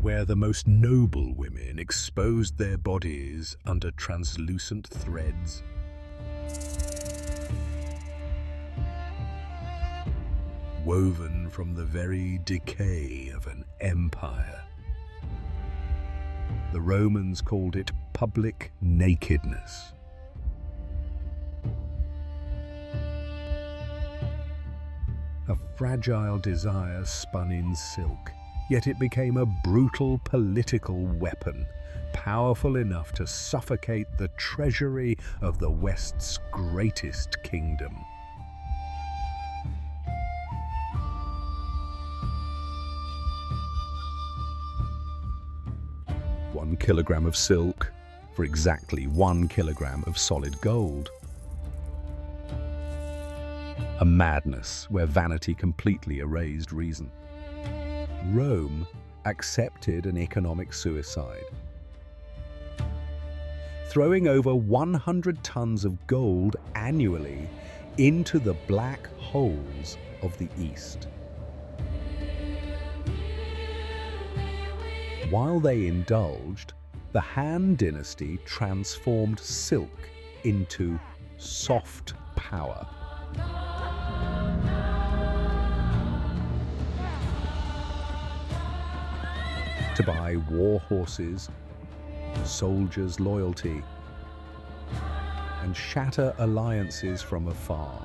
where the most noble women exposed their bodies under translucent threads. Woven from the very decay of an empire. The Romans called it public nakedness. A fragile desire spun in silk, yet it became a brutal political weapon, powerful enough to suffocate the treasury of the West's greatest kingdom. One kilogram of silk for exactly 1 kilogram of solid gold. A madness where vanity completely erased reason. Rome accepted an economic suicide, throwing over 100 tons of gold annually into the black holes of the East. While they indulged, the Han dynasty transformed silk into soft power. To buy war horses, soldiers' loyalty, and shatter alliances from afar.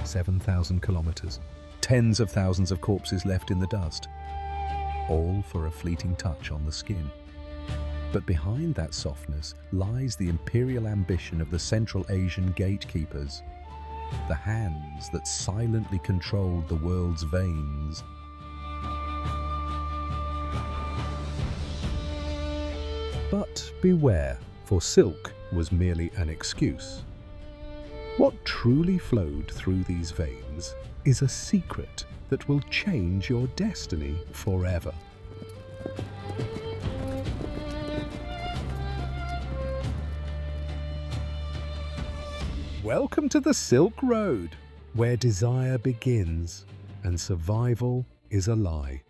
"7,000 kilometers, tens of thousands of corpses left in the dust, all for a fleeting touch on the skin. But behind that softness lies the imperial ambition of the Central Asian gatekeepers, the hands that silently controlled the world's veins. But beware, for silk was merely an excuse. What truly flowed through these veins is a secret that will change your destiny forever. Welcome to the Silk Road, where desire begins and survival is a lie.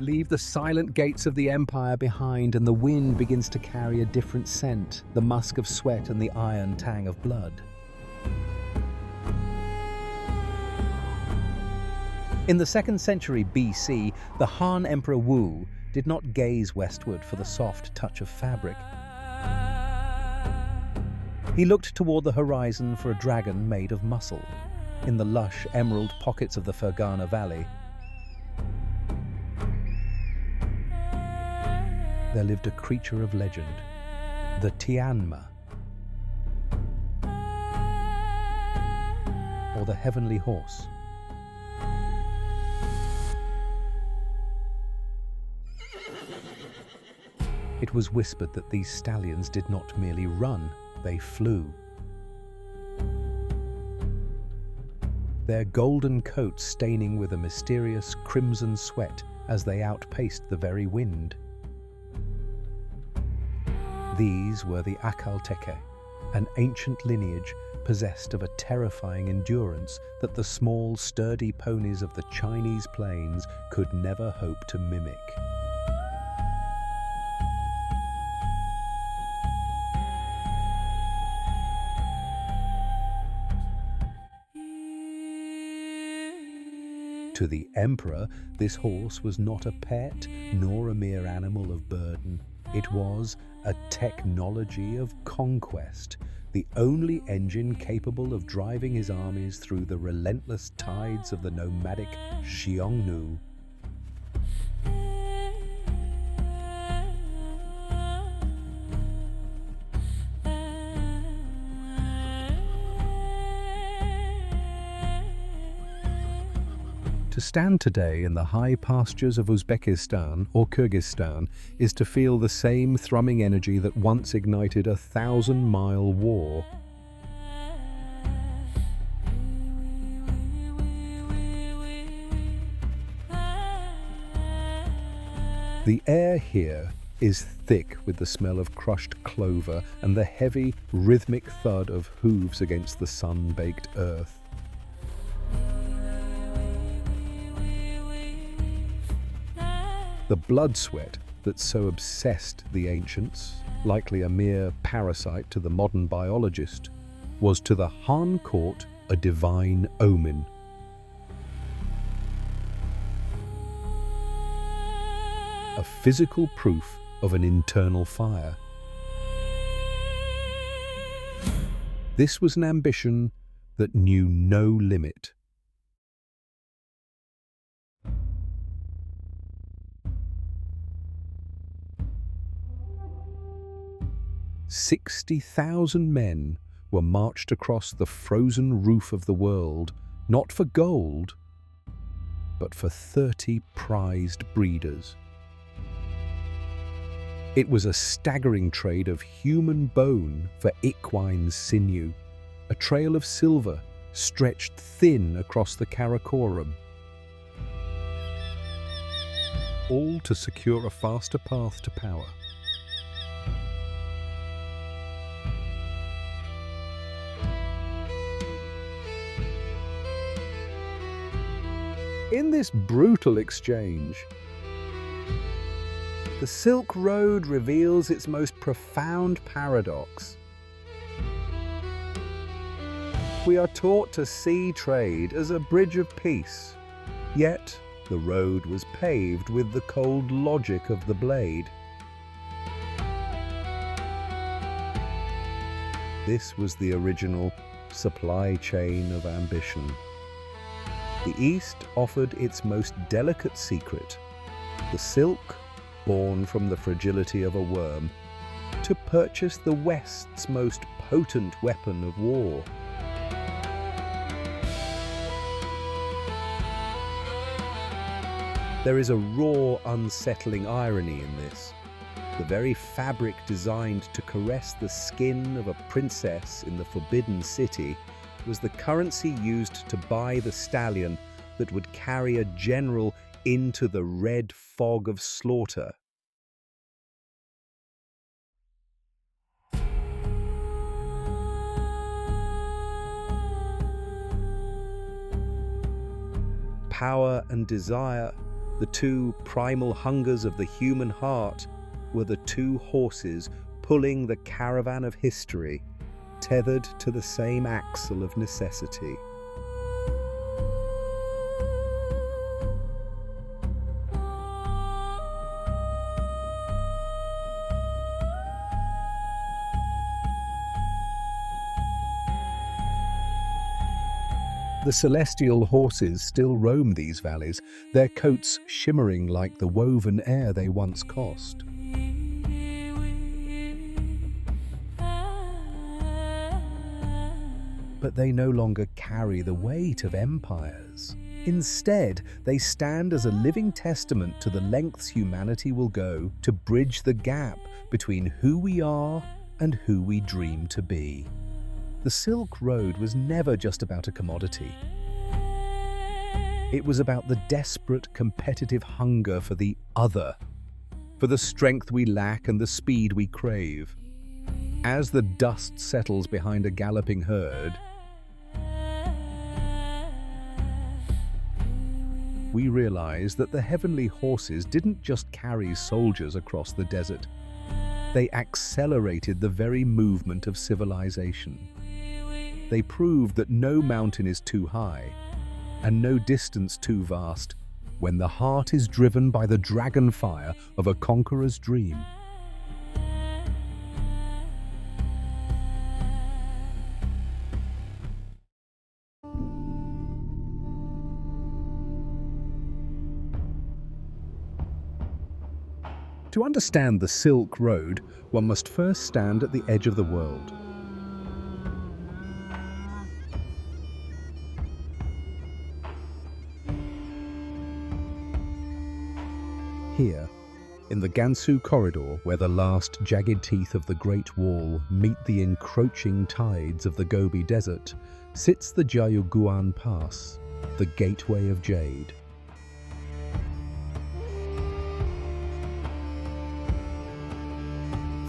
Leave the silent gates of the empire behind, and the wind begins to carry a different scent, the musk of sweat and the iron tang of blood. In the 2nd century BC, the Han Emperor Wu did not gaze westward for the soft touch of fabric. He looked toward the horizon for a dragon made of muscle. In the lush emerald pockets of the Fergana Valley, there lived a creature of legend, the Tianma, or the heavenly horse. It was whispered that these stallions did not merely run, they flew. Their golden coats staining with a mysterious crimson sweat as they outpaced the very wind. These were the Akalteke, an ancient lineage possessed of a terrifying endurance that the small, sturdy ponies of the Chinese plains could never hope to mimic. To the emperor, this horse was not a pet nor a mere animal of burden. It was a technology of conquest, the only engine capable of driving his armies through the relentless tides of the nomadic Xiongnu. To stand today in the high pastures of Uzbekistan or Kyrgyzstan is to feel the same thrumming energy that once ignited a 1,000-mile war. The air here is thick with the smell of crushed clover and the heavy, rhythmic thud of hooves against the sun-baked earth. The blood sweat that so obsessed the ancients, likely a mere parasite to the modern biologist, was to the Han court a divine omen. A physical proof of an internal fire. This was an ambition that knew no limit. "60,000 men were marched across the frozen roof of the world, not for gold, but for 30 prized breeders. It was a staggering trade of human bone for equine sinew, a trail of silver stretched thin across the Karakoram, all to secure a faster path to power. In this brutal exchange, the Silk Road reveals its most profound paradox. We are taught to see trade as a bridge of peace, yet the road was paved with the cold logic of the blade. This was the original supply chain of ambition. The East offered its most delicate secret, the silk born from the fragility of a worm, to purchase the West's most potent weapon of war. There is a raw, unsettling irony in this. The very fabric designed to caress the skin of a princess in the Forbidden City was the currency used to buy the stallion that would carry a general into the red fog of slaughter. Power and desire, the two primal hungers of the human heart, were the two horses pulling the caravan of history, tethered to the same axle of necessity. The celestial horses still roam these valleys, their coats shimmering like the woven air they once cost. But they no longer carry the weight of empires. Instead, they stand as a living testament to the lengths humanity will go to bridge the gap between who we are and who we dream to be. The Silk Road was never just about a commodity. It was about the desperate competitive hunger for the other, for the strength we lack and the speed we crave. As the dust settles behind a galloping herd, we realize that the heavenly horses didn't just carry soldiers across the desert. They accelerated the very movement of civilization. They proved that no mountain is too high and no distance too vast when the heart is driven by the dragon fire of a conqueror's dream. To understand the Silk Road, one must first stand at the edge of the world. Here, in the Gansu corridor, where the last jagged teeth of the Great Wall meet the encroaching tides of the Gobi Desert, sits the Jayuguan Pass, the Gateway of Jade.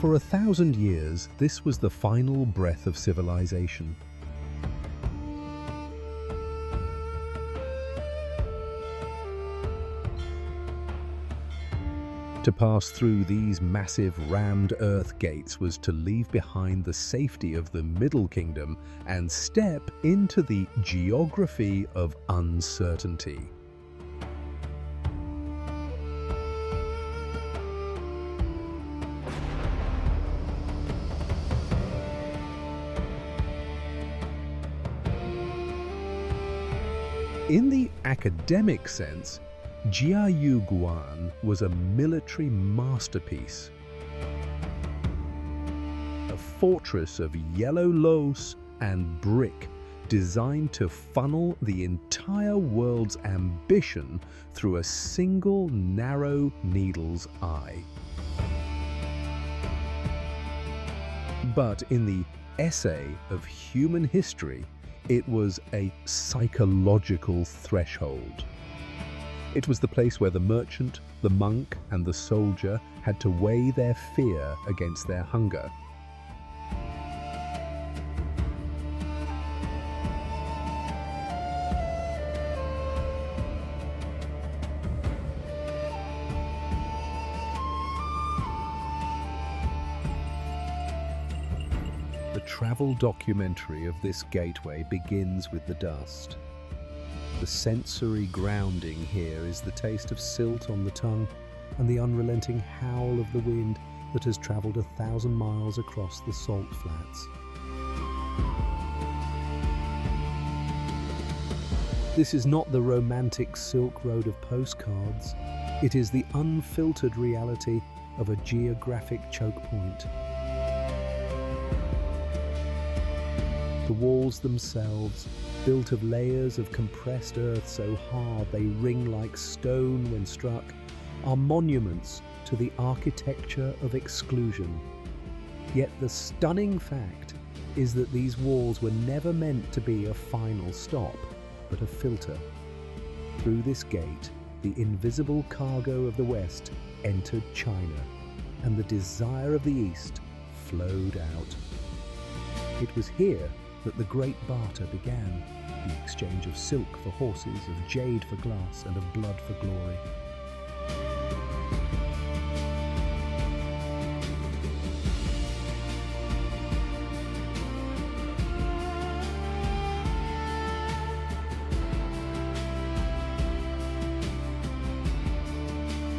For 1,000 years, this was the final breath of civilization. To pass through these massive rammed earth gates was to leave behind the safety of the Middle Kingdom and step into the geography of uncertainty. In the academic sense, Jiayuguan was a military masterpiece. A fortress of yellow loess and brick designed to funnel the entire world's ambition through a single narrow needle's eye. But in the essay of human history, it was a psychological threshold. It was the place where the merchant, the monk, and the soldier had to weigh their fear against their hunger. The travel documentary of this gateway begins with the dust. The sensory grounding here is the taste of silt on the tongue and the unrelenting howl of the wind that has travelled 1,000 miles across the salt flats. This is not the romantic Silk Road of postcards. It is the unfiltered reality of a geographic choke point. The walls themselves, built of layers of compressed earth so hard they ring like stone when struck, are monuments to the architecture of exclusion. Yet the stunning fact is that these walls were never meant to be a final stop, but a filter. Through this gate, the invisible cargo of the West entered China, and the desire of the East flowed out. It was here that the great barter began, the exchange of silk for horses, of jade for glass, and of blood for glory.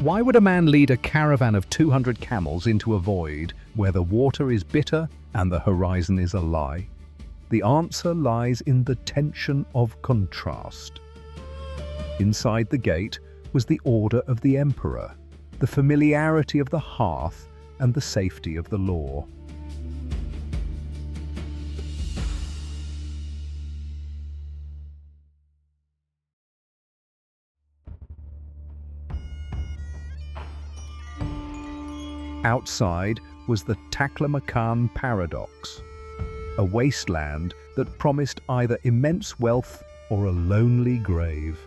Why would a man lead a caravan of 200 camels into a void where the water is bitter and the horizon is a lie? The answer lies in the tension of contrast. Inside the gate was the order of the emperor, the familiarity of the hearth, and the safety of the law. Outside was the Taklamakan paradox, a wasteland that promised either immense wealth or a lonely grave.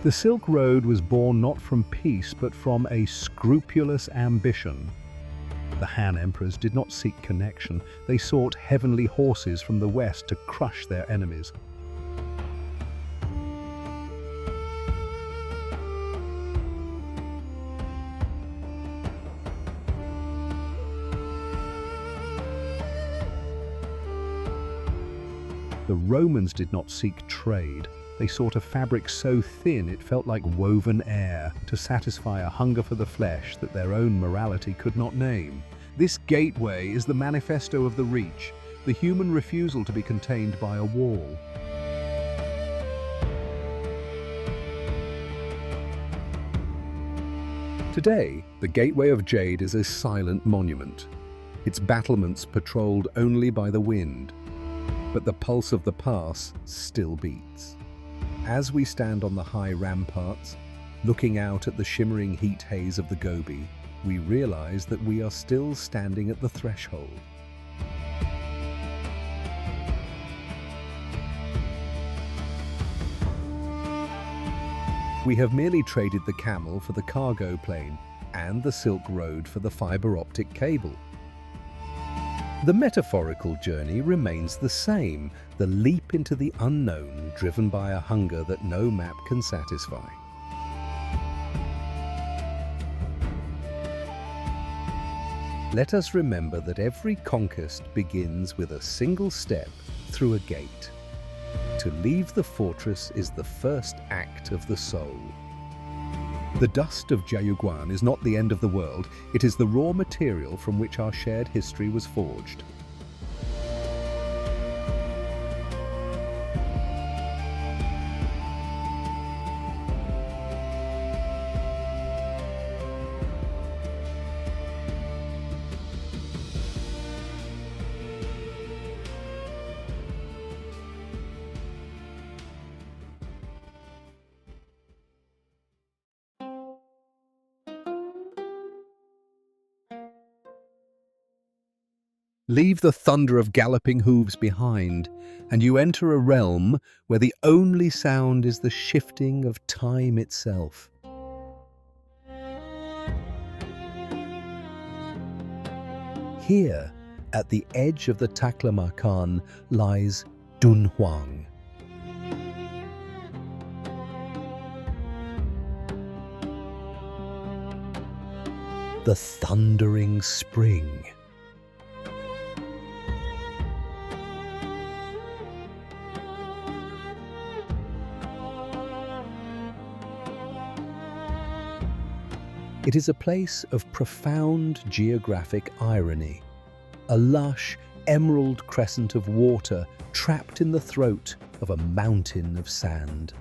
The Silk Road was born not from peace but from a scrupulous ambition. The Han emperors did not seek connection, they sought heavenly horses from the west to crush their enemies. The Romans did not seek trade. They sought a fabric so thin it felt like woven air to satisfy a hunger for the flesh that their own morality could not name. This gateway is the manifesto of the Reach, the human refusal to be contained by a wall. Today, the Gateway of Jade is a silent monument. its battlements patrolled only by the wind, but the pulse of the pass still beats. As we stand on the high ramparts, looking out at the shimmering heat haze of the Gobi, we realize that we are still standing at the threshold. We have merely traded the camel for the cargo plane and the Silk Road for the fiber-optic cable. The metaphorical journey remains the same, the leap into the unknown driven by a hunger that no map can satisfy. Let us remember that every conquest begins with a single step through a gate. To leave the fortress is the first act of the soul. The dust of Jiayuguan is not the end of the world, it is the raw material from which our shared history was forged. Leave the thunder of galloping hooves behind, and you enter a realm where the only sound is the shifting of time itself. Here, at the edge of the Taklamakan, lies Dunhuang. The thundering spring. It is a place of profound geographic irony, a lush, emerald crescent of water trapped in the throat of a mountain of sand.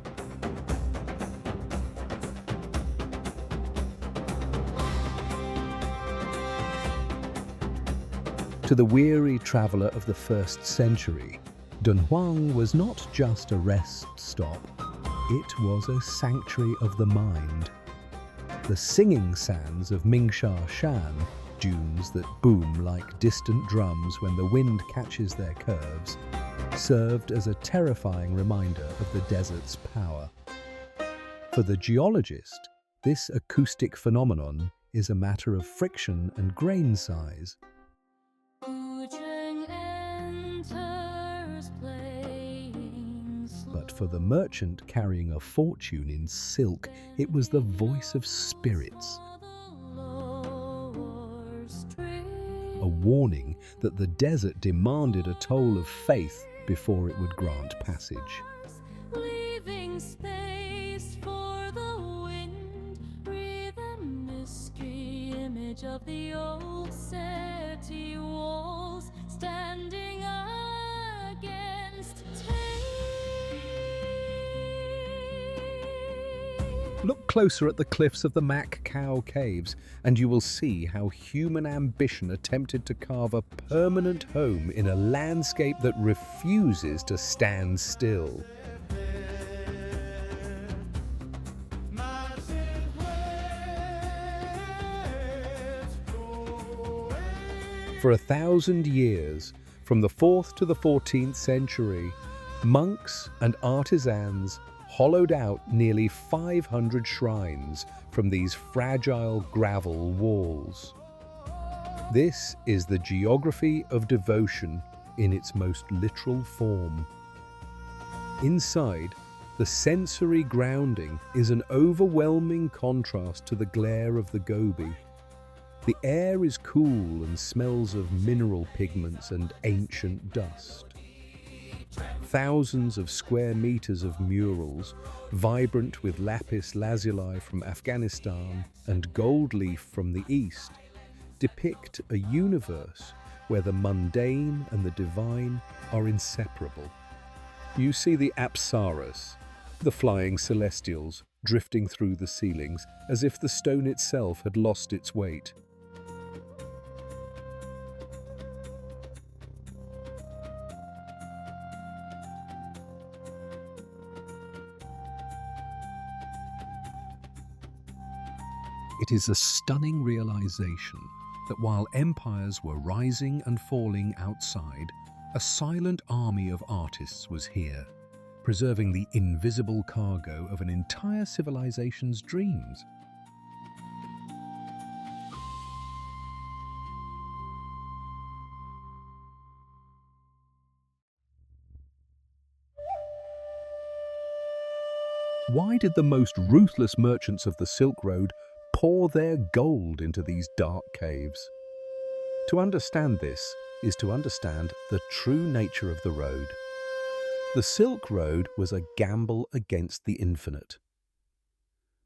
To the weary traveller of the 1st century, Dunhuang was not just a rest stop, it was a sanctuary of the mind. The singing sands of Mingsha Shan, dunes that boom like distant drums when the wind catches their curves, served as a terrifying reminder of the desert's power. For the geologist, this acoustic phenomenon is a matter of friction and grain size. But for the merchant carrying a fortune in silk, it was the voice of spirits. A warning that the desert demanded a toll of faith before it would grant passage. Leaving space for the wind, breathe a mystery image of the old city walls standing against time. Look closer at the cliffs of the Mak Khao caves, and you will see how human ambition attempted to carve a permanent home in a landscape that refuses to stand still. For 1,000 years, from the 4th to the 14th century, monks and artisans hollowed out nearly 500 shrines from these fragile gravel walls. This is the geography of devotion in its most literal form. Inside, the sensory grounding is an overwhelming contrast to the glare of the Gobi. The air is cool and smells of mineral pigments and ancient dust. Thousands of square meters of murals, vibrant with lapis lazuli from Afghanistan and gold leaf from the East, depict a universe where the mundane and the divine are inseparable. You see the apsaras, the flying celestials, drifting through the ceilings as if the stone itself had lost its weight. It is a stunning realization that while empires were rising and falling outside, a silent army of artists was here, preserving the invisible cargo of an entire civilization's dreams. Why did the most ruthless merchants of the Silk Road pour their gold into these dark caves? To understand this is to understand the true nature of the road. The Silk Road was a gamble against the infinite.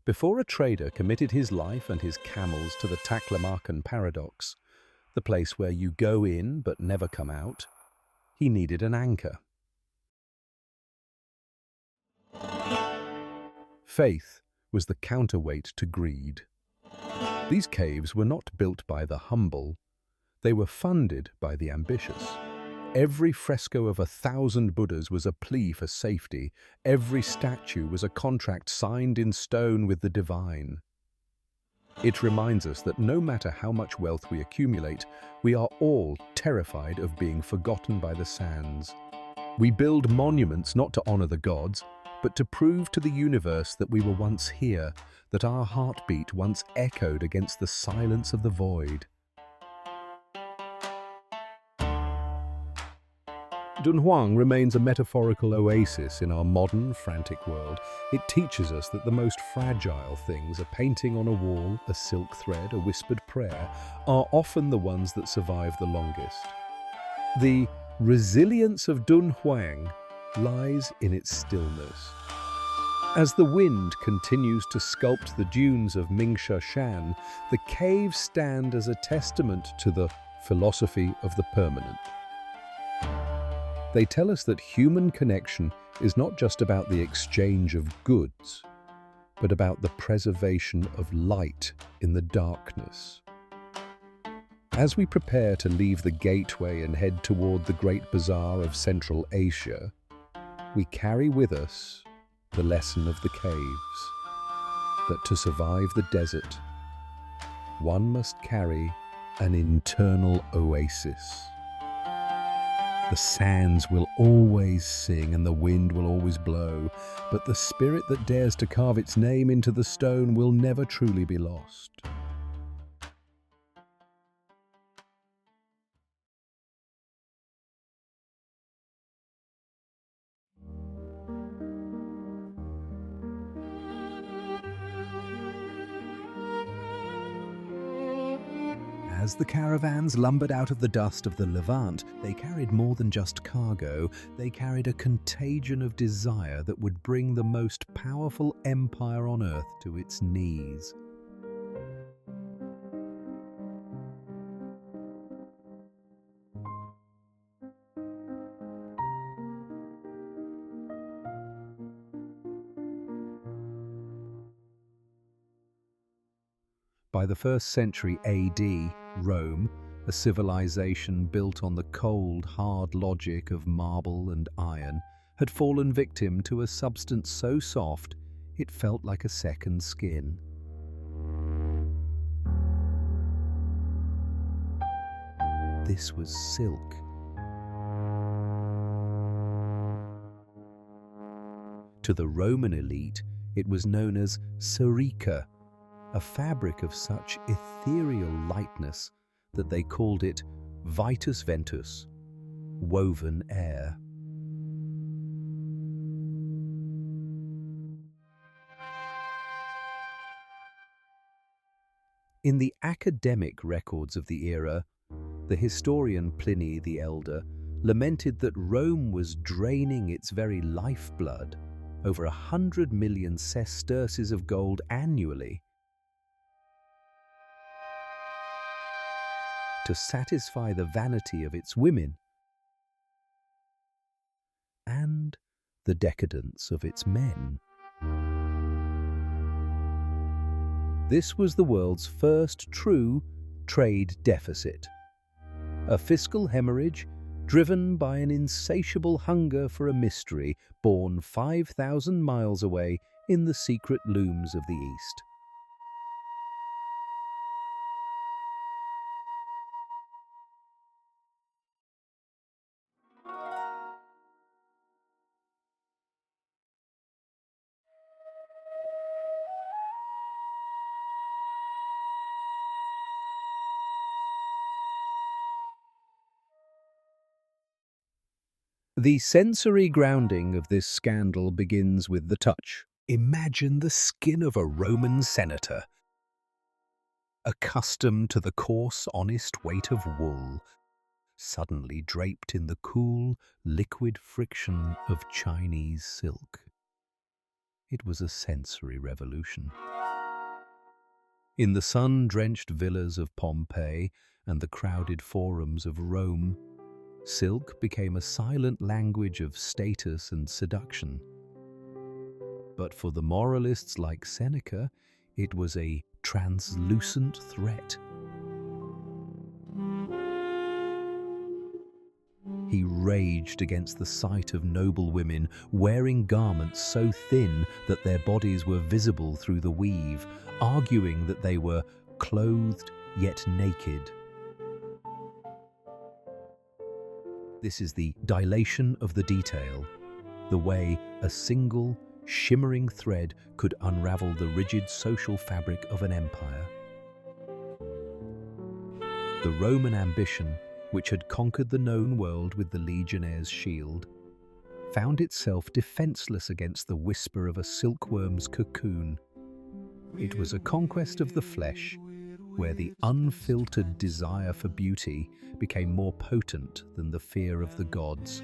Before a trader committed his life and his camels to the Taklamakan paradox, the place where you go in but never come out, he needed an anchor. Faith was the counterweight to greed. These caves were not built by the humble, they were funded by the ambitious. Every fresco of 1,000 Buddhas was a plea for safety. Every statue was a contract signed in stone with the divine. It reminds us that no matter how much wealth we accumulate, we are all terrified of being forgotten by the sands. We build monuments not to honor the gods, but to prove to the universe that we were once here, that our heartbeat once echoed against the silence of the void. Dunhuang remains a metaphorical oasis in our modern, frantic world. It teaches us that the most fragile things, a painting on a wall, a silk thread, a whispered prayer, are often the ones that survive the longest. The resilience of Dunhuang lies in its stillness. As the wind continues to sculpt the dunes of Mingsha Shan, the caves stand as a testament to the philosophy of the permanent. They tell us that human connection is not just about the exchange of goods, but about the preservation of light in the darkness. As we prepare to leave the gateway and head toward the Great Bazaar of Central Asia, we carry with us the lesson of the caves, that to survive the desert, one must carry an internal oasis. The sands will always sing and the wind will always blow, but the spirit that dares to carve its name into the stone will never truly be lost. As the caravans lumbered out of the dust of the Levant, they carried more than just cargo. They carried a contagion of desire that would bring the most powerful empire on earth to its knees. By the 1st century AD, Rome, a civilization built on the cold, hard logic of marble and iron, had fallen victim to a substance so soft it felt like a second skin. This was silk. To the Roman elite, it was known as serica, a fabric of such ethereal lightness that they called it vitus ventus, woven air. In the academic records of the era, the historian Pliny the Elder lamented that Rome was draining its very lifeblood, over 100 million sesterces of gold annually, to satisfy the vanity of its women and the decadence of its men. This was the world's first true trade deficit, a fiscal hemorrhage driven by an insatiable hunger for a mystery born 5,000 miles away in the secret looms of the East. The sensory grounding of this scandal begins with the touch. Imagine the skin of a Roman senator, accustomed to the coarse, honest weight of wool, suddenly draped in the cool, liquid friction of Chinese silk. It was a sensory revolution. In the sun-drenched villas of Pompeii and the crowded forums of Rome, silk became a silent language of status and seduction. But for the moralists like Seneca, it was a translucent threat. He raged against the sight of noble women wearing garments so thin that their bodies were visible through the weave, arguing that they were clothed yet naked. This is the dilation of the detail, the way a single, shimmering thread could unravel the rigid social fabric of an empire. The Roman ambition, which had conquered the known world with the legionnaire's shield, found itself defenseless against the whisper of a silkworm's cocoon. It was a conquest of the flesh, where the unfiltered desire for beauty became more potent than the fear of the gods.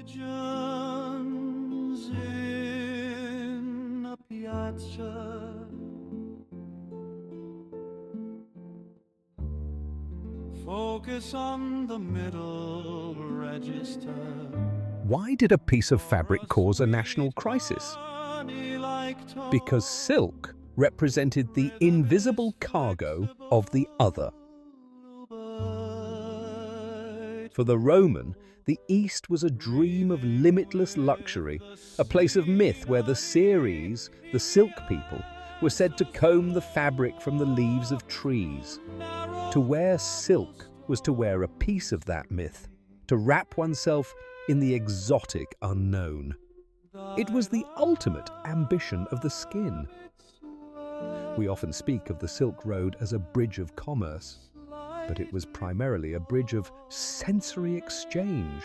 Focus on the middle register. Why did a piece of fabric cause a national crisis? Because silk represented the invisible cargo of the other. For the Roman, the East was a dream of limitless luxury, a place of myth where the Ceres, the silk people, were said to comb the fabric from the leaves of trees. To wear silk was to wear a piece of that myth, to wrap oneself in the exotic unknown. It was the ultimate ambition of the skin. We often speak of the Silk Road as a bridge of commerce, but it was primarily a bridge of sensory exchange.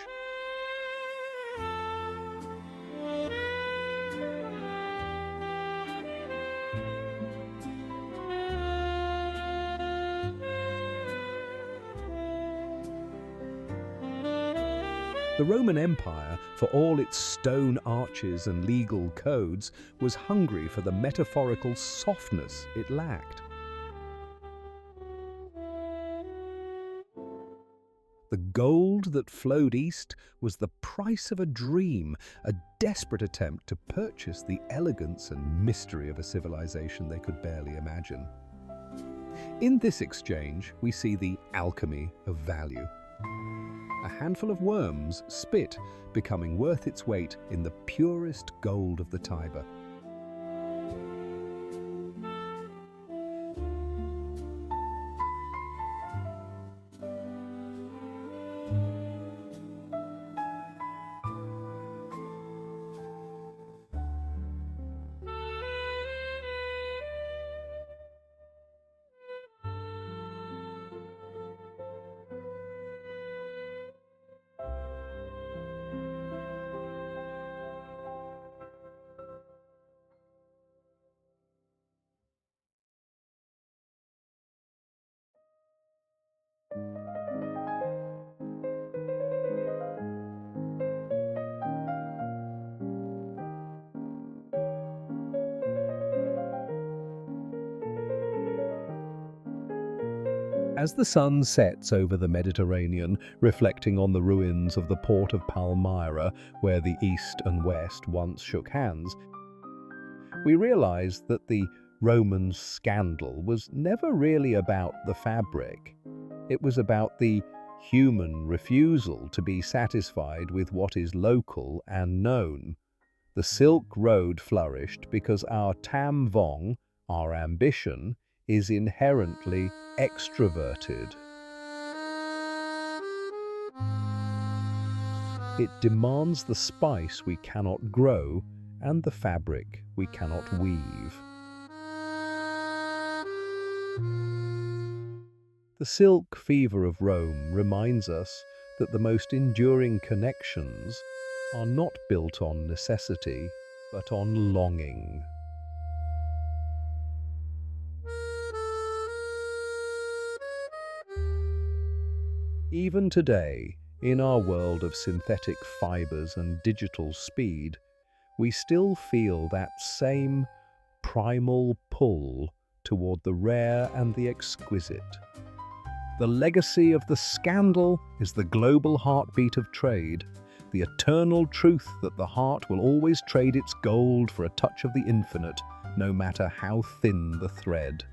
The Roman Empire, for all its stone arches and legal codes, was hungry for the metaphorical softness it lacked. The gold that flowed east was the price of a dream, a desperate attempt to purchase the elegance and mystery of a civilization they could barely imagine. In this exchange, we see the alchemy of value. A handful of worms spit, becoming worth its weight in the purest gold of the Tiber. As the sun sets over the Mediterranean, reflecting on the ruins of the port of Palmyra, where the East and West once shook hands, we realize that the Roman scandal was never really about the fabric. It was about the human refusal to be satisfied with what is local and known. The Silk Road flourished because our tam vong, our ambition, is inherently extroverted. It demands the spice we cannot grow and the fabric we cannot weave. The silk fever of Rome reminds us that the most enduring connections are not built on necessity, but on longing. Even today, in our world of synthetic fibers and digital speed, we still feel that same primal pull toward the rare and the exquisite. The legacy of the scandal is the global heartbeat of trade, the eternal truth that the heart will always trade its gold for a touch of the infinite, no matter how thin the thread.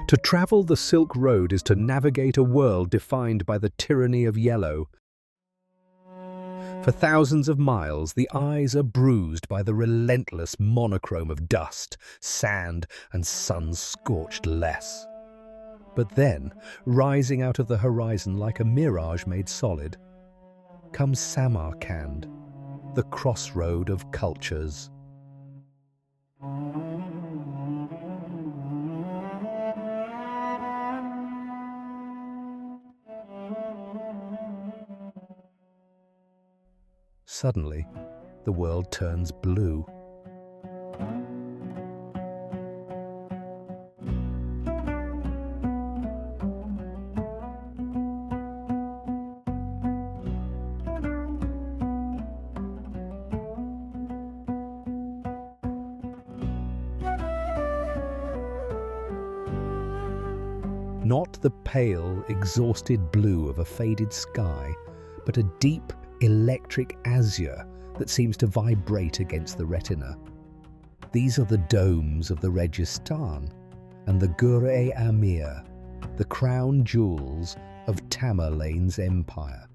To travel the Silk Road is to navigate a world defined by the tyranny of yellow. For thousands of miles, the eyes are bruised by the relentless monochrome of dust, sand, and sun-scorched less. But then, rising out of the horizon like a mirage made solid, comes Samarkand, the crossroad of cultures. Suddenly, the world turns blue. Not the pale, exhausted blue of a faded sky, but a deep, electric azure that seems to vibrate against the retina. These are the domes of the Registan and the Gur-e-Amir, the crown jewels of Tamerlane's empire.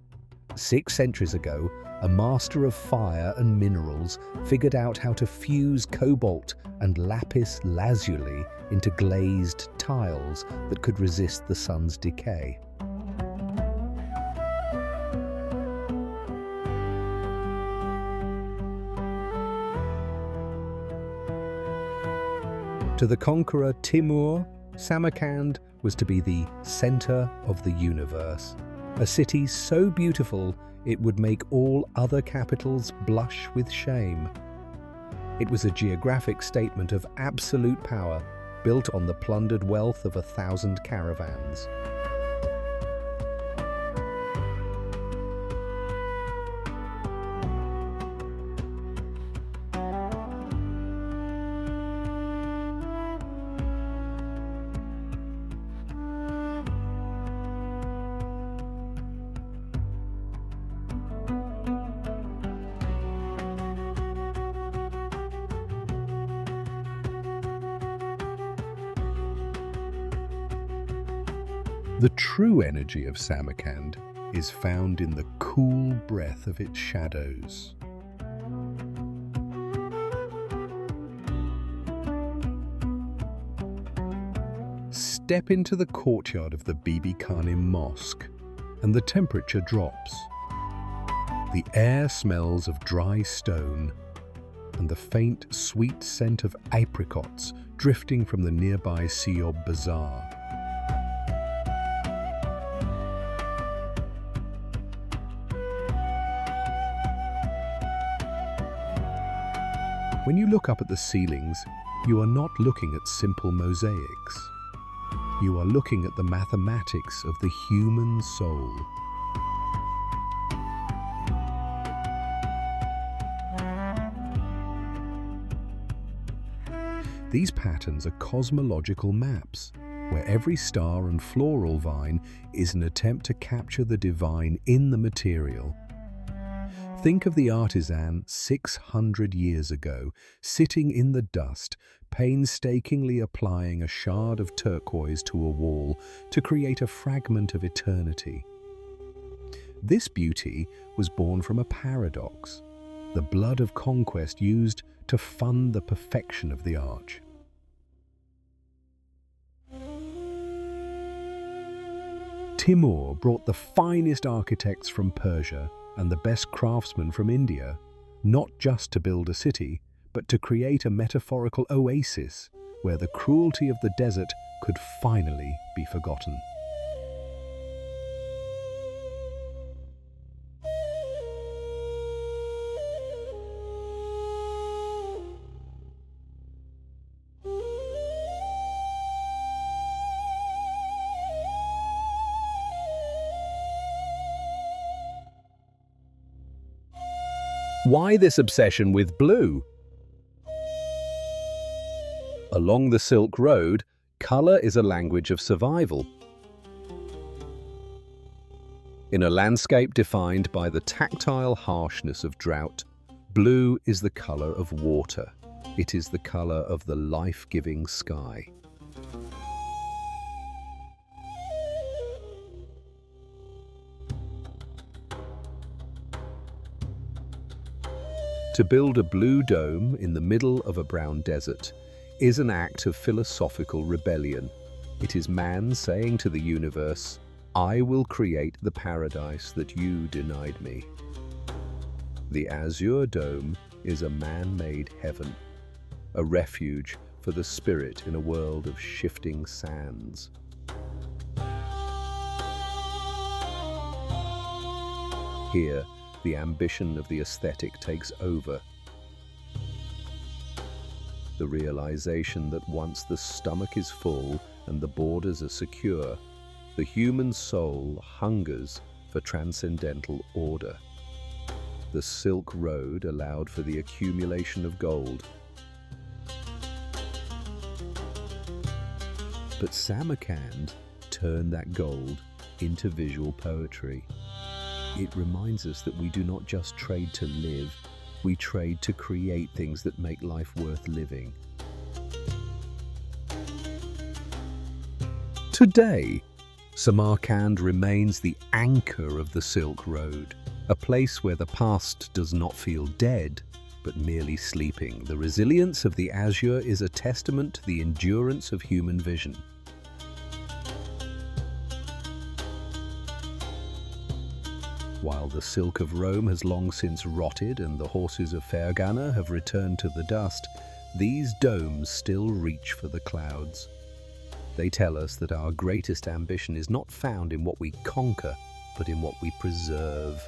6 centuries ago, a master of fire and minerals figured out how to fuse cobalt and lapis lazuli into glazed tiles that could resist the sun's decay. To the conqueror Timur, Samarkand was to be the center of the universe, a city so beautiful it would make all other capitals blush with shame. It was a geographic statement of absolute power, built on the plundered wealth of 1,000 caravans. The true energy of Samarkand is found in the cool breath of its shadows. Step into the courtyard of the Bibi Khanim Mosque, and the temperature drops. The air smells of dry stone, and the faint, sweet scent of apricots drifting from the nearby Siob Bazaar. When you look up at the ceilings, you are not looking at simple mosaics. You are looking at the mathematics of the human soul. These patterns are cosmological maps, where every star and floral vine is an attempt to capture the divine in the material. Think of the artisan 600 years ago, sitting in the dust, painstakingly applying a shard of turquoise to a wall to create a fragment of eternity. This beauty was born from a paradox, the blood of conquest used to fund the perfection of the arch. Timur brought the finest architects from Persia and the best craftsmen from India, not just to build a city, but to create a metaphorical oasis where the cruelty of the desert could finally be forgotten. Why this obsession with blue? Along the Silk Road, color is a language of survival. In a landscape defined by the tactile harshness of drought, blue is the color of water. It is the color of the life-giving sky. To build a blue dome in the middle of a brown desert is an act of philosophical rebellion. It is man saying to the universe, "I will create the paradise that you denied me." The azure dome is a man-made heaven, a refuge for the spirit in a world of shifting sands. Here, the ambition of the aesthetic takes over. The realization that once the stomach is full and the borders are secure, the human soul hungers for transcendental order. The Silk Road allowed for the accumulation of gold. But Samarkand turn that gold into visual poetry. It reminds us that we do not just trade to live, we trade to create things that make life worth living. Today, Samarkand remains the anchor of the Silk Road, a place where the past does not feel dead, but merely sleeping. The resilience of the azure is a testament to the endurance of human vision. While the silk of Rome has long since rotted and the horses of Fergana have returned to the dust, these domes still reach for the clouds. They tell us that our greatest ambition is not found in what we conquer, but in what we preserve.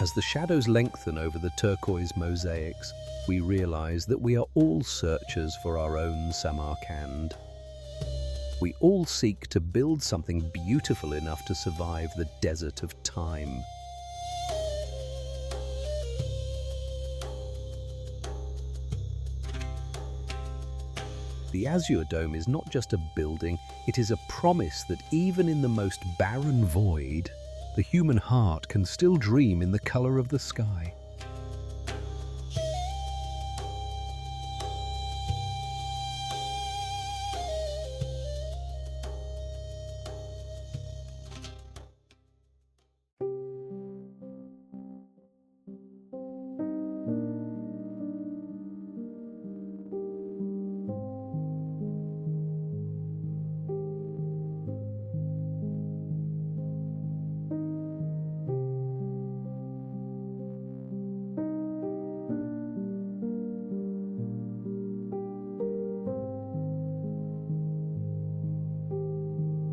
As the shadows lengthen over the turquoise mosaics, we realize that we are all searchers for our own Samarkand. We all seek to build something beautiful enough to survive the desert of time. The Azure Dome is not just a building, it is a promise that even in the most barren void, the human heart can still dream in the color of the sky.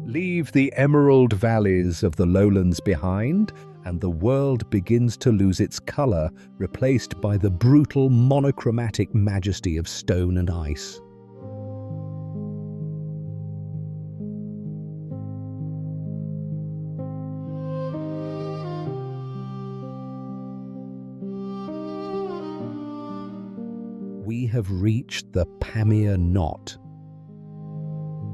Leave the emerald valleys of the lowlands behind, and the world begins to lose its color, replaced by the brutal monochromatic majesty of stone and ice. We have reached the Pamir Knot,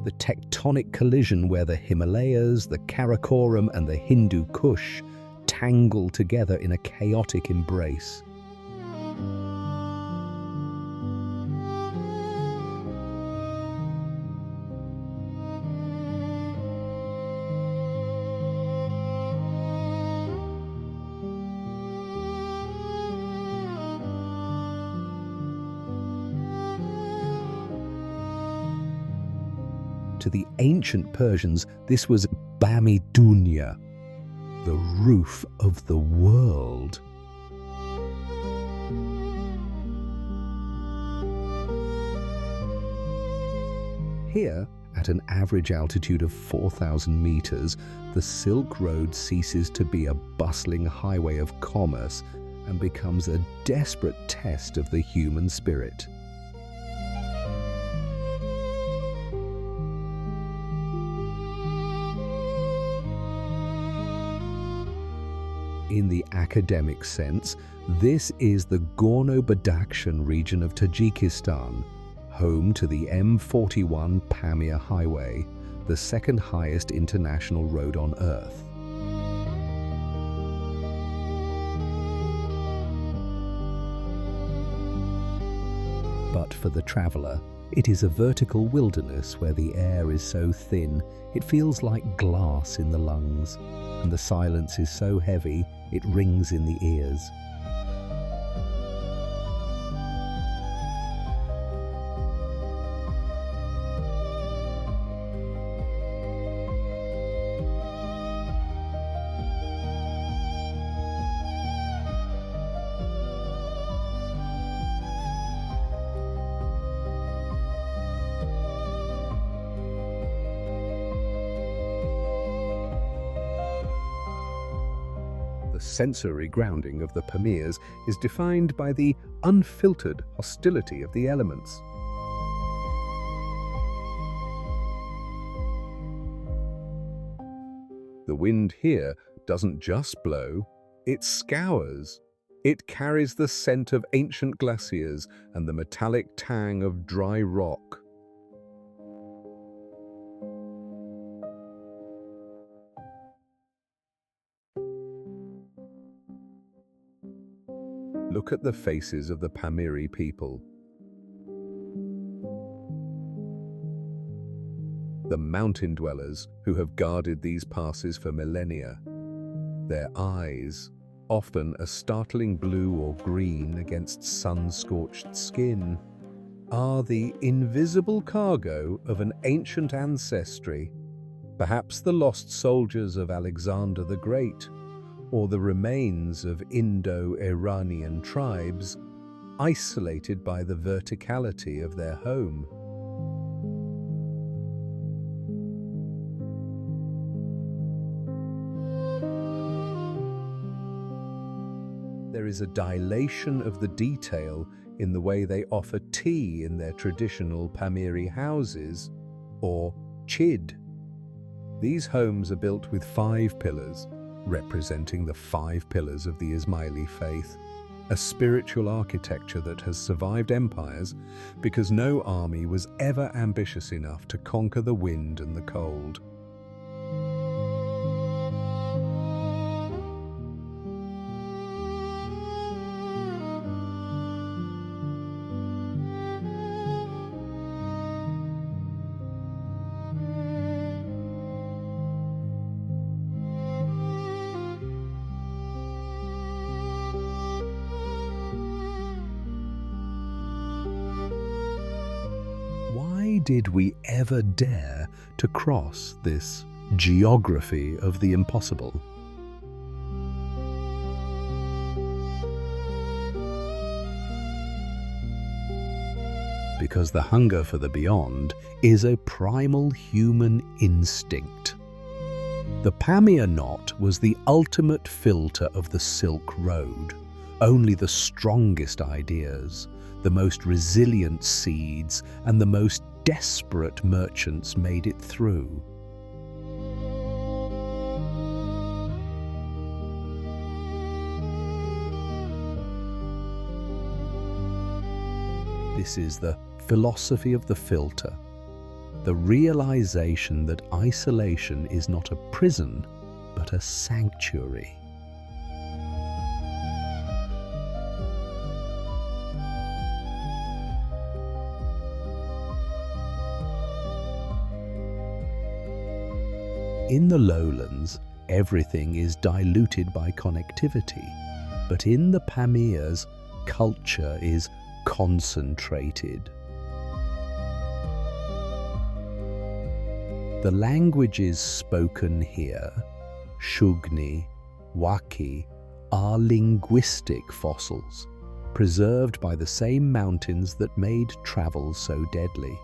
the tectonic collision where the Himalayas, the Karakoram and the Hindu Kush tangle together in a chaotic embrace. To the ancient Persians, this was Bami Dunya, the roof of the world. Here, at an average altitude of 4,000 meters, the Silk Road ceases to be a bustling highway of commerce and becomes a desperate test of the human spirit. In the academic sense, this is the Gorno-Badakhshan region of Tajikistan, home to the M41 Pamir Highway, the second highest international road on Earth. But for the traveler, it is a vertical wilderness where the air is so thin it feels like glass in the lungs, and the silence is so heavy it rings in the ears. The sensory grounding of the Pamirs is defined by the unfiltered hostility of the elements. The wind here doesn't just blow, it scours. It carries the scent of ancient glaciers and the metallic tang of dry rock. Look at the faces of the Pamiri people. The mountain dwellers who have guarded these passes for millennia. Their eyes, often a startling blue or green against sun-scorched skin, are the invisible cargo of an ancient ancestry, perhaps the lost soldiers of Alexander the Great, or the remains of Indo-Iranian tribes, isolated by the verticality of their home. There is a dilation of the detail in the way they offer tea in their traditional Pamiri houses, or chid. These homes are built with 5 pillars, representing the 5 pillars of the Ismaili faith, a spiritual architecture that has survived empires because no army was ever ambitious enough to conquer the wind and the cold. Why did we ever dare to cross this geography of the impossible? Because the hunger for the beyond is a primal human instinct. The Pamir knot was the ultimate filter of the Silk Road. Only the strongest ideas, the most resilient seeds, and the most desperate merchants made it through. This is the philosophy of the filter, the realization that isolation is not a prison, but a sanctuary. In the lowlands, everything is diluted by connectivity, but in the Pamirs, culture is concentrated. The languages spoken here, Shugni, Waki, are linguistic fossils, preserved by the same mountains that made travel so deadly.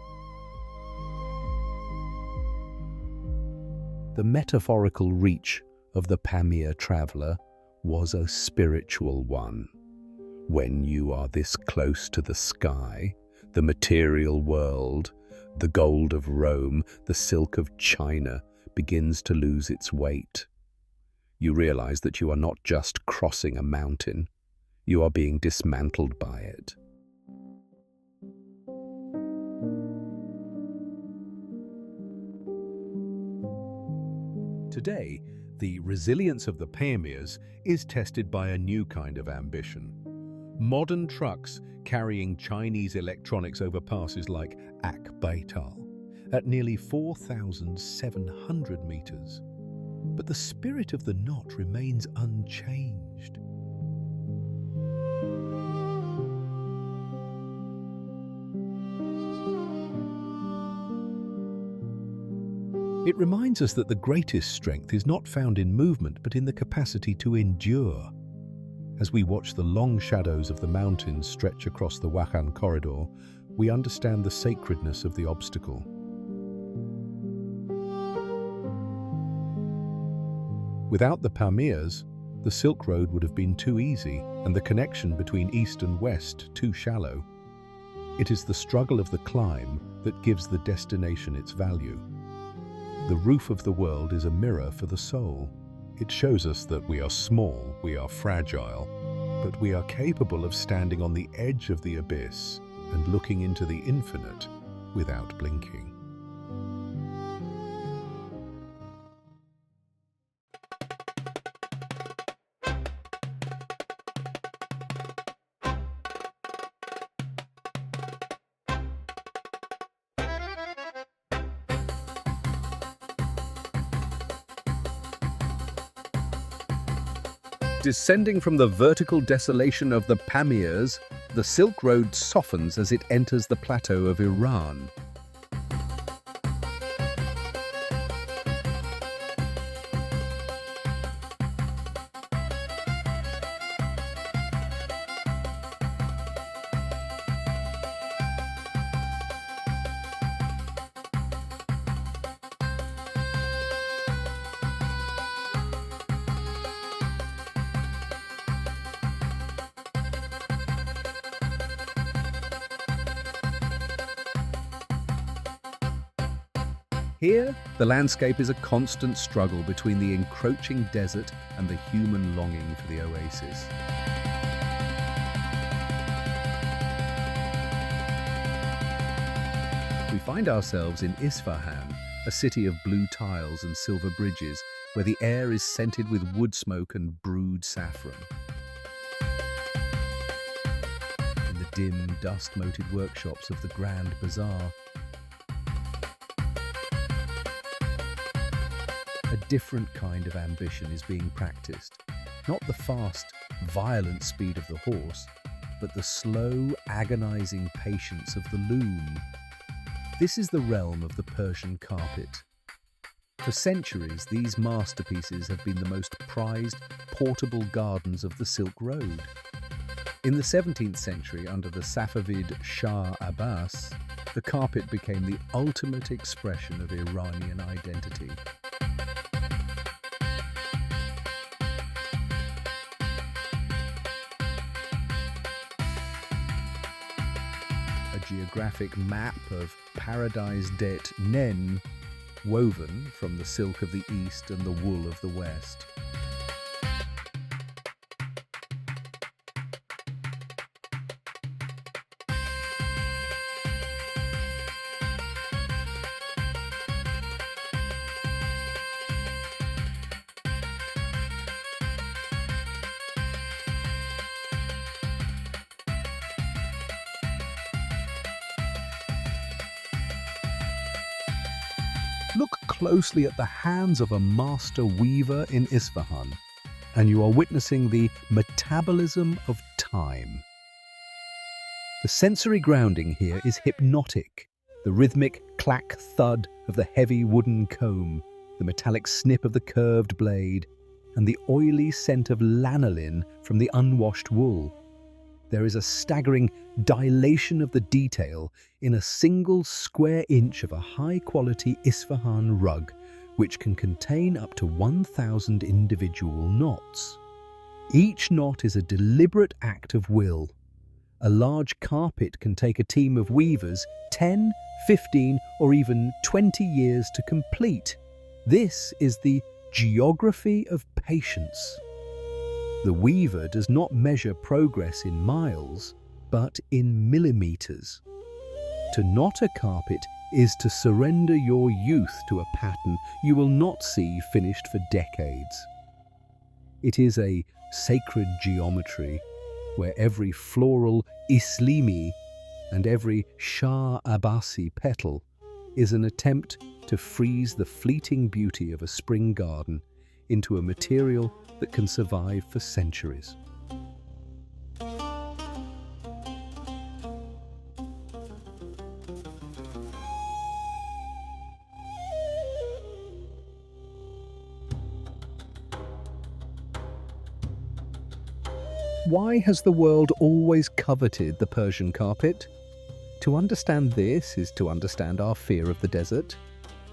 The metaphorical reach of the Pamir traveller was a spiritual one. When you are this close to the sky, the material world, the gold of Rome, the silk of China begins to lose its weight. You realize that you are not just crossing a mountain, you are being dismantled by it. Today, the resilience of the Pamirs is tested by a new kind of ambition. Modern trucks carrying Chinese electronics over passes like Akbaital at nearly 4,700 meters. But the spirit of the knot remains unchanged. It reminds us that the greatest strength is not found in movement, but in the capacity to endure. As we watch the long shadows of the mountains stretch across the Wakhan corridor, we understand the sacredness of the obstacle. Without the Pamirs, the Silk Road would have been too easy, and the connection between east and west too shallow. It is the struggle of the climb that gives the destination its value. The roof of the world is a mirror for the soul. It shows us that we are small, we are fragile, but we are capable of standing on the edge of the abyss and looking into the infinite without blinking. Descending from the vertical desolation of the Pamirs, the Silk Road softens as it enters the plateau of Iran. Here, the landscape is a constant struggle between the encroaching desert and the human longing for the oasis. We find ourselves in Isfahan, a city of blue tiles and silver bridges, where the air is scented with wood smoke and brewed saffron. In the dim, dust-moated workshops of the Grand Bazaar, a different kind of ambition is being practiced. Not the fast, violent speed of the horse, but the slow, agonizing patience of the loom. This is the realm of the Persian carpet. For centuries, these masterpieces have been the most prized portable gardens of the Silk Road. In the 17th century, under the Safavid Shah Abbas, the carpet became the ultimate expression of Iranian identity. Geographic map of Paradise det Nen, woven from the silk of the east and the wool of the west. Look closely at the hands of a master weaver in Isfahan, and you are witnessing the metabolism of time. The sensory grounding here is hypnotic. The rhythmic clack-thud of the heavy wooden comb, the metallic snip of the curved blade, and the oily scent of lanolin from the unwashed wool. There is a staggering dilation of the detail in a single square inch of a high-quality Isfahan rug, which can contain up to 1,000 individual knots. Each knot is a deliberate act of will. A large carpet can take a team of weavers 10, 15, or even 20 years to complete. This is the geography of patience. The weaver does not measure progress in miles, but in millimeters. To knot a carpet is to surrender your youth to a pattern you will not see finished for decades. It is a sacred geometry where every floral islimi and every Shah Abbasi petal is an attempt to freeze the fleeting beauty of a spring garden into a material that can survive for centuries. Why has the world always coveted the Persian carpet? To understand this is to understand our fear of the desert.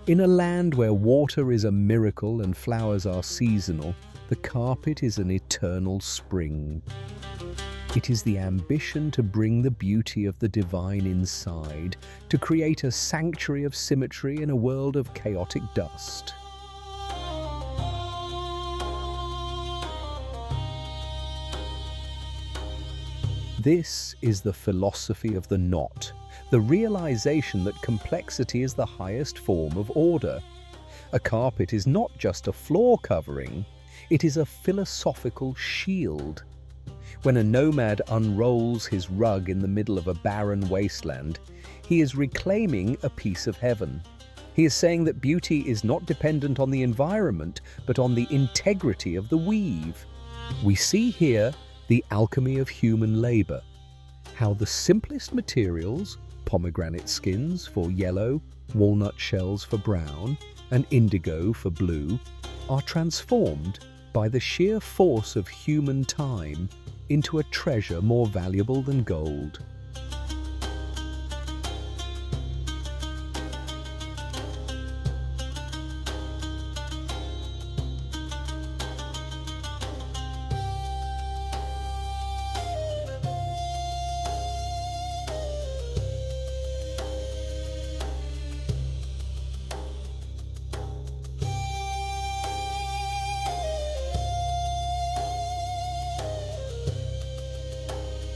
In a land where water is a miracle and flowers are seasonal, the carpet is an eternal spring. It is the ambition to bring the beauty of the divine inside, to create a sanctuary of symmetry in a world of chaotic dust. This is the philosophy of the knot, the realization that complexity is the highest form of order. A carpet is not just a floor covering, it is a philosophical shield. When a nomad unrolls his rug in the middle of a barren wasteland, he is reclaiming a piece of heaven. He is saying that beauty is not dependent on the environment, but on the integrity of the weave. We see here the alchemy of human labor, how the simplest materials, pomegranate skins for yellow, walnut shells for brown, and indigo for blue, are transformed by the sheer force of human time into a treasure more valuable than gold.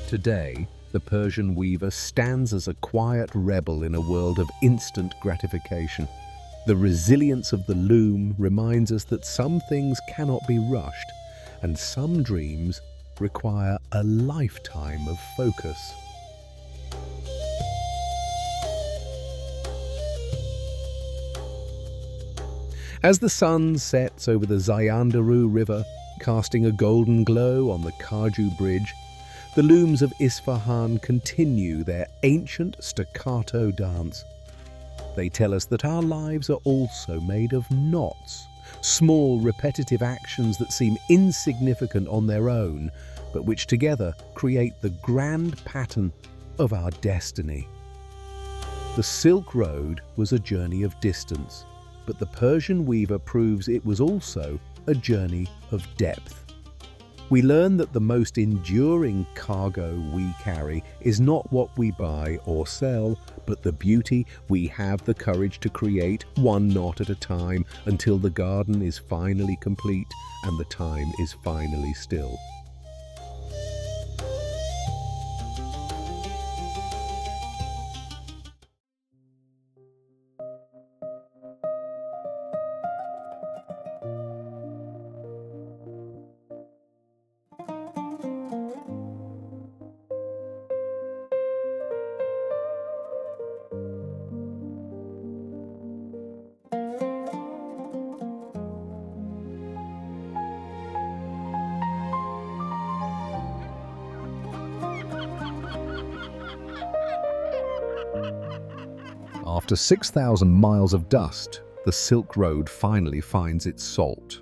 Today, the Persian weaver stands as a quiet rebel in a world of instant gratification. The resilience of the loom reminds us that some things cannot be rushed, and some dreams require a lifetime of focus. As the sun sets over the Zayandaru River, casting a golden glow on the Kaju Bridge, the looms of Isfahan continue their ancient staccato dance. They tell us that our lives are also made of knots, small repetitive actions that seem insignificant on their own, but which together create the grand pattern of our destiny. The Silk Road was a journey of distance, but the Persian weaver proves it was also a journey of depth. We learn that the most enduring cargo we carry is not what we buy or sell, but the beauty we have the courage to create, one knot at a time, until the garden is finally complete and the time is finally still. After 6,000 miles of dust, the Silk Road finally finds its salt.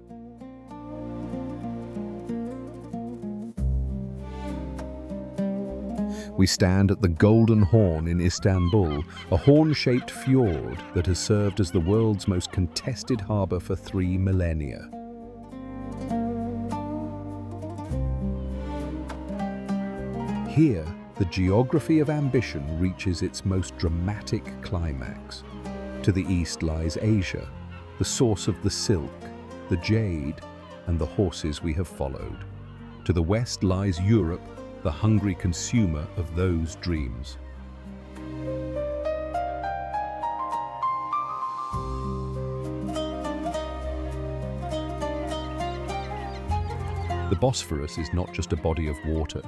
We stand at the Golden Horn in Istanbul, a horn-shaped fjord that has served as the world's most contested harbour for 3 millennia. Here, the geography of ambition reaches its most dramatic climax. To the east lies Asia, the source of the silk, the jade, and the horses we have followed. To the west lies Europe, the hungry consumer of those dreams. The Bosphorus is not just a body of water.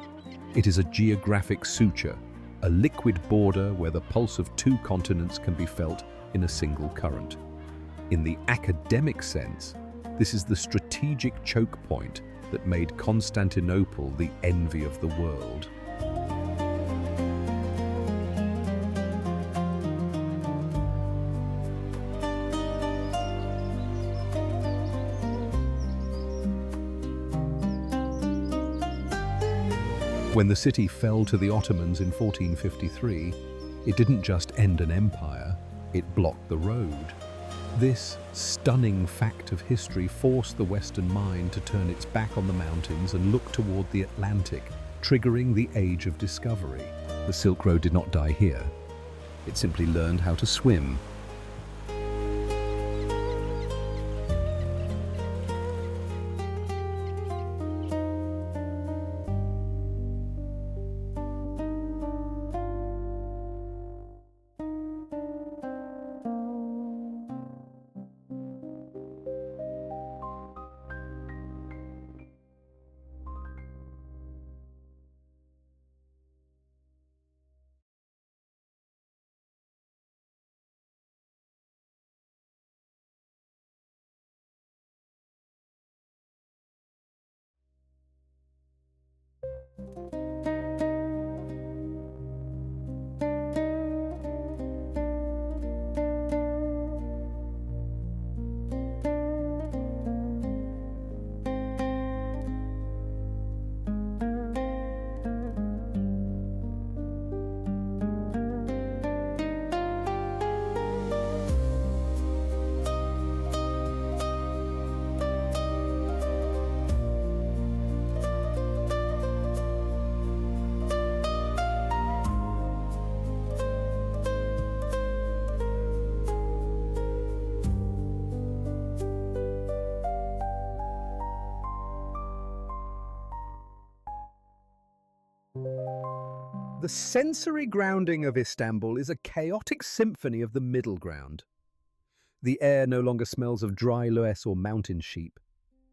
It is a geographic suture, a liquid border where the pulse of 2 continents can be felt in a single current. In the academic sense, this is the strategic choke point that made Constantinople the envy of the world. When the city fell to the Ottomans in 1453, it didn't just end an empire, it blocked the road. This stunning fact of history forced the Western mind to turn its back on the mountains and look toward the Atlantic, triggering the Age of Discovery. The Silk Road did not die here. It simply learned how to swim. The sensory grounding of Istanbul is a chaotic symphony of the middle ground. The air no longer smells of dry loess or mountain sheep.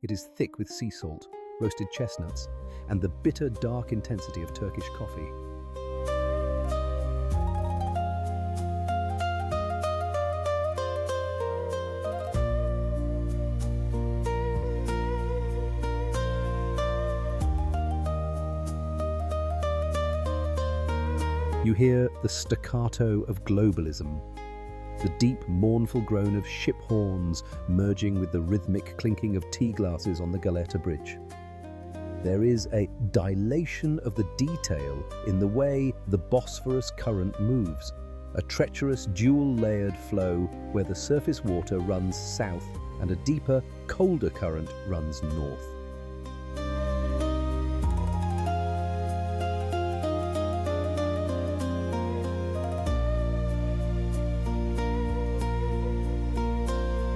It is thick with sea salt, roasted chestnuts, and the bitter, dark intensity of Turkish coffee. You hear the staccato of globalism, the deep, mournful groan of ship horns merging with the rhythmic clinking of tea glasses on the Galata Bridge. There is a dilation of the detail in the way the Bosphorus current moves, a treacherous dual-layered flow where the surface water runs south and a deeper, colder current runs north.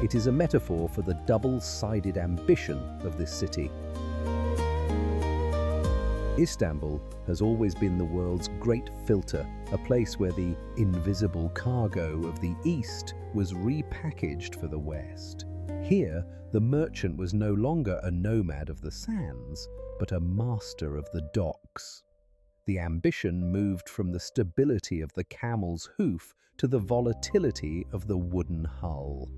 It is a metaphor for the double-sided ambition of this city. Istanbul has always been the world's great filter, a place where the invisible cargo of the East was repackaged for the West. Here, the merchant was no longer a nomad of the sands, but a master of the docks. The ambition moved from the stability of the camel's hoof to the volatility of the wooden hull.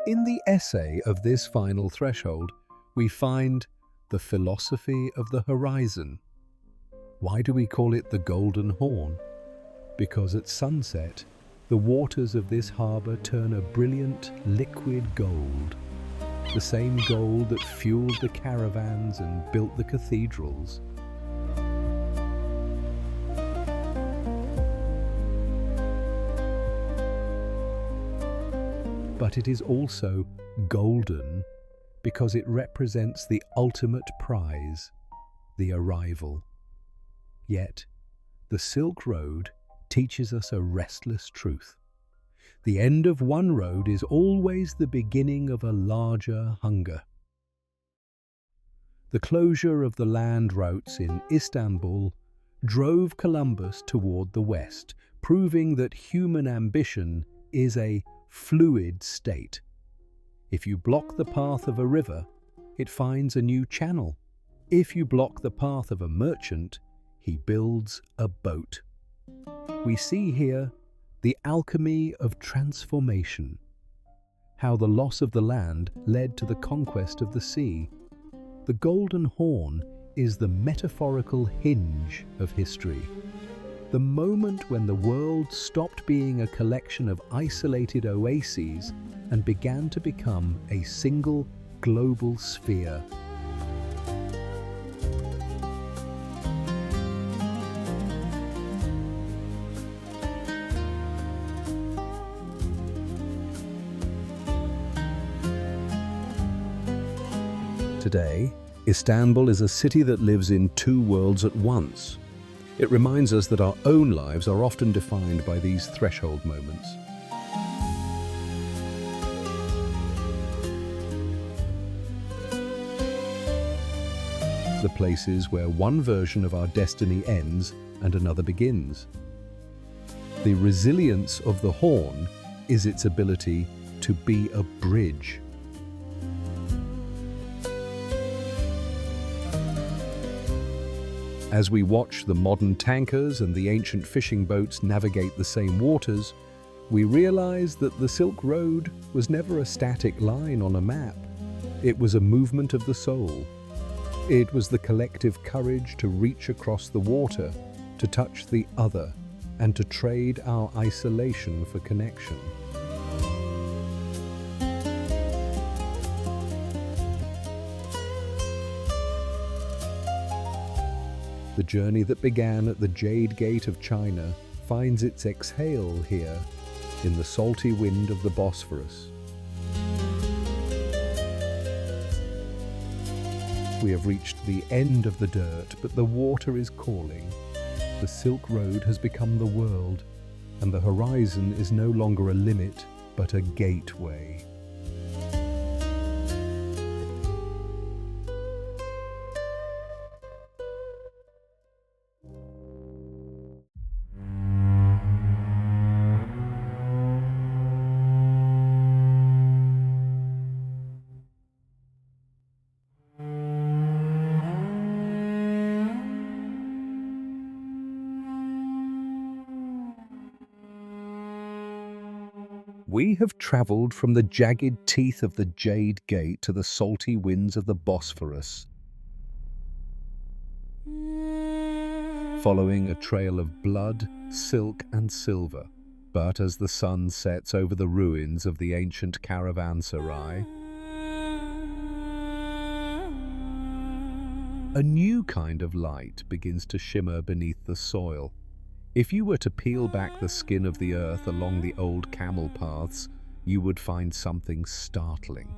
In the essay of this final threshold, we find the philosophy of the horizon. Why do we call it the Golden Horn? Because at sunset, the waters of this harbour turn a brilliant liquid gold, the same gold that fueled the caravans and built the cathedrals. But it is also golden because it represents the ultimate prize, the arrival. Yet, the Silk Road teaches us a restless truth. The end of one road is always the beginning of a larger hunger. The closure of the land routes in Istanbul drove Columbus toward the west, proving that human ambition is a fluid state. If you block the path of a river, it finds a new channel. If you block the path of a merchant, he builds a boat. We see here the alchemy of transformation, how the loss of the land led to the conquest of the sea. The Golden Horn is the metaphorical hinge of history. The moment when the world stopped being a collection of isolated oases and began to become a single global sphere. Today, Istanbul is a city that lives in two worlds at once. It reminds us that our own lives are often defined by these threshold moments. The places where one version of our destiny ends and another begins. The resilience of the horn is its ability to be a bridge. As we watch the modern tankers and the ancient fishing boats navigate the same waters, we realize that the Silk Road was never a static line on a map. It was a movement of the soul. It was the collective courage to reach across the water, to touch the other, and to trade our isolation for connection. The journey that began at the Jade Gate of China finds its exhale here, in the salty wind of the Bosphorus. We have reached the end of the dirt, but the water is calling. The Silk Road has become the world, and the horizon is no longer a limit, but a gateway. We have travelled from the jagged teeth of the Jade Gate to the salty winds of the Bosphorus, following a trail of blood, silk and silver. But as the sun sets over the ruins of the ancient caravanserai, a new kind of light begins to shimmer beneath the soil. If you were to peel back the skin of the earth along the old camel paths, you would find something startling.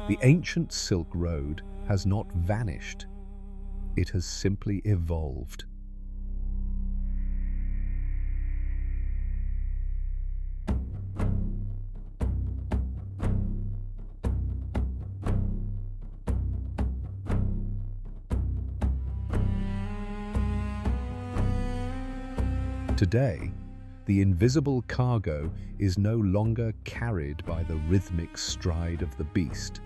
The ancient Silk Road has not vanished. It has simply evolved. Today, the invisible cargo is no longer carried by the rhythmic stride of the beast,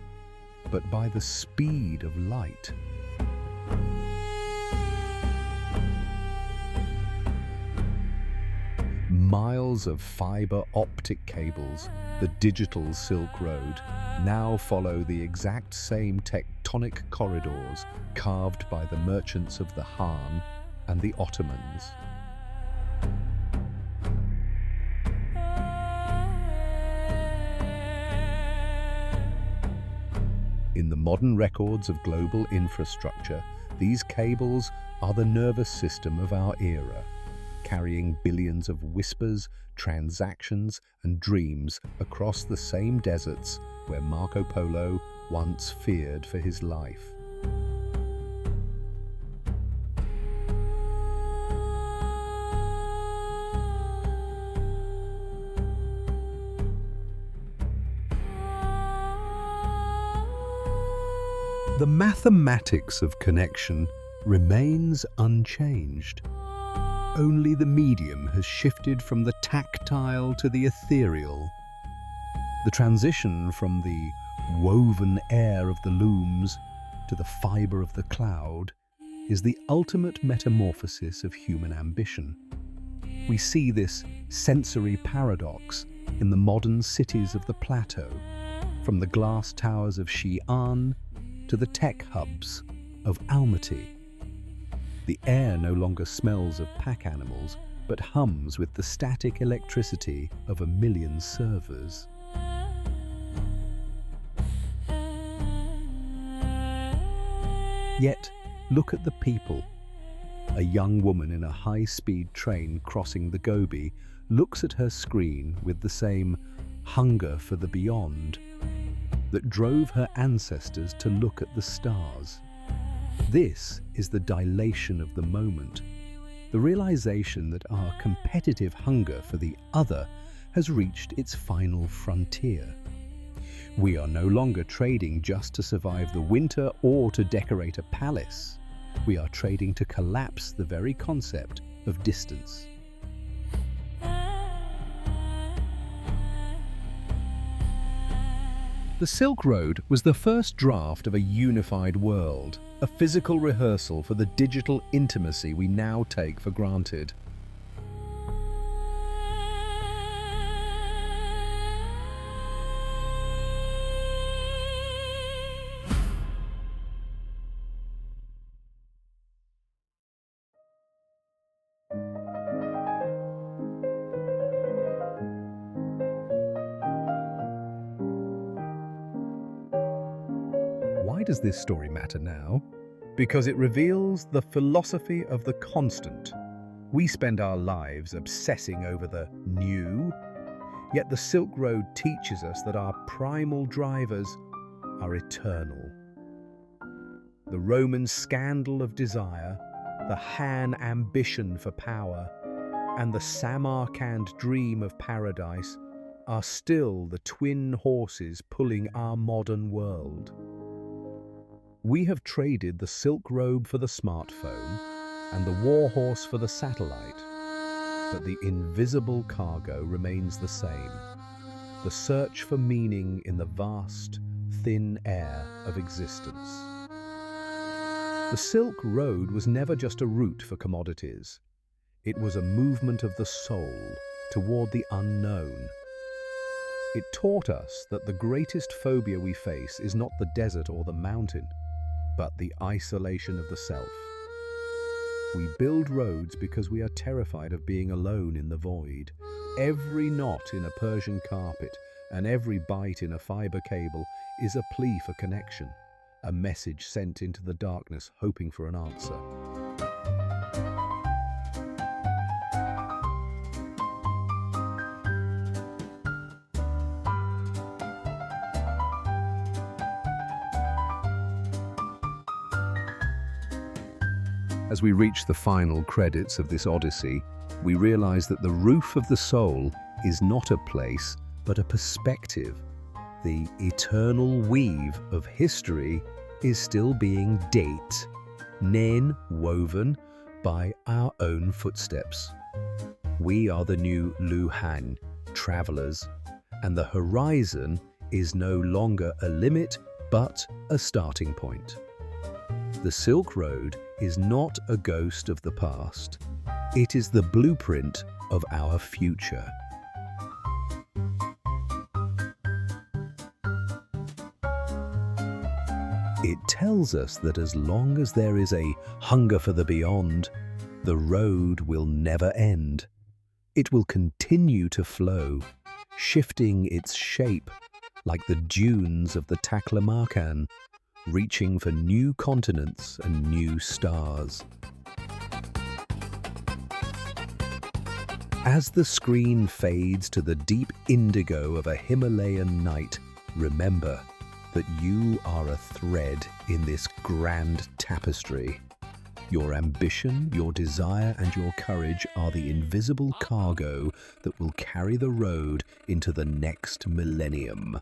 but by the speed of light. Miles of fiber-optic cables, the digital Silk Road, now follow the exact same tectonic corridors carved by the merchants of the Han and the Ottomans. In the modern records of global infrastructure, these cables are the nervous system of our era, carrying billions of whispers, transactions, and dreams across the same deserts where Marco Polo once feared for his life. The mathematics of connection remains unchanged. Only the medium has shifted from the tactile to the ethereal. The transition from the woven air of the looms to the fibre of the cloud is the ultimate metamorphosis of human ambition. We see this sensory paradox in the modern cities of the plateau, from the glass towers of Xi'an to the tech hubs of Almaty. The air no longer smells of pack animals, but hums with the static electricity of a million servers. Yet, look at the people. A young woman in a high-speed train crossing the Gobi looks at her screen with the same hunger for the beyond that drove her ancestors to look at the stars. This is the dilation of the moment, the realization that our competitive hunger for the other has reached its final frontier. We are no longer trading just to survive the winter or to decorate a palace. We are trading to collapse the very concept of distance. The Silk Road was the first draft of a unified world, a physical rehearsal for the digital intimacy we now take for granted. Why does this story matter now? Because it reveals the philosophy of the constant. We spend our lives obsessing over the new, yet the Silk Road teaches us that our primal drivers are eternal. The Roman scandal of desire, the Han ambition for power, and the Samarkand dream of paradise are still the twin horses pulling our modern world. We have traded the silk robe for the smartphone and the war horse for the satellite, but the invisible cargo remains the same: the search for meaning in the vast, thin air of existence. The Silk Road was never just a route for commodities. It was a movement of the soul toward the unknown. It taught us that the greatest phobia we face is not the desert or the mountain, but the isolation of the self. We build roads because we are terrified of being alone in the void. Every knot in a Persian carpet and every bite in a fiber cable is a plea for connection, a message sent into the darkness hoping for an answer. As we reach the final credits of this odyssey, we realize that the roof of the soul is not a place, but a perspective. The eternal weave of history is still being woven by our own footsteps. We are the new Luhan, travelers, and the horizon is no longer a limit, but a starting point. The Silk Road is not a ghost of the past. It is the blueprint of our future. It tells us that as long as there is a hunger for the beyond, the road will never end. It will continue to flow, shifting its shape like the dunes of the Taklamakan, reaching for new continents and new stars. As the screen fades to the deep indigo of a Himalayan night, remember that you are a thread in this grand tapestry. Your ambition, your desire, and your courage are the invisible cargo that will carry the road into the next millennium.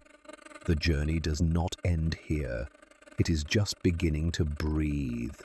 The journey does not end here. It is just beginning to breathe.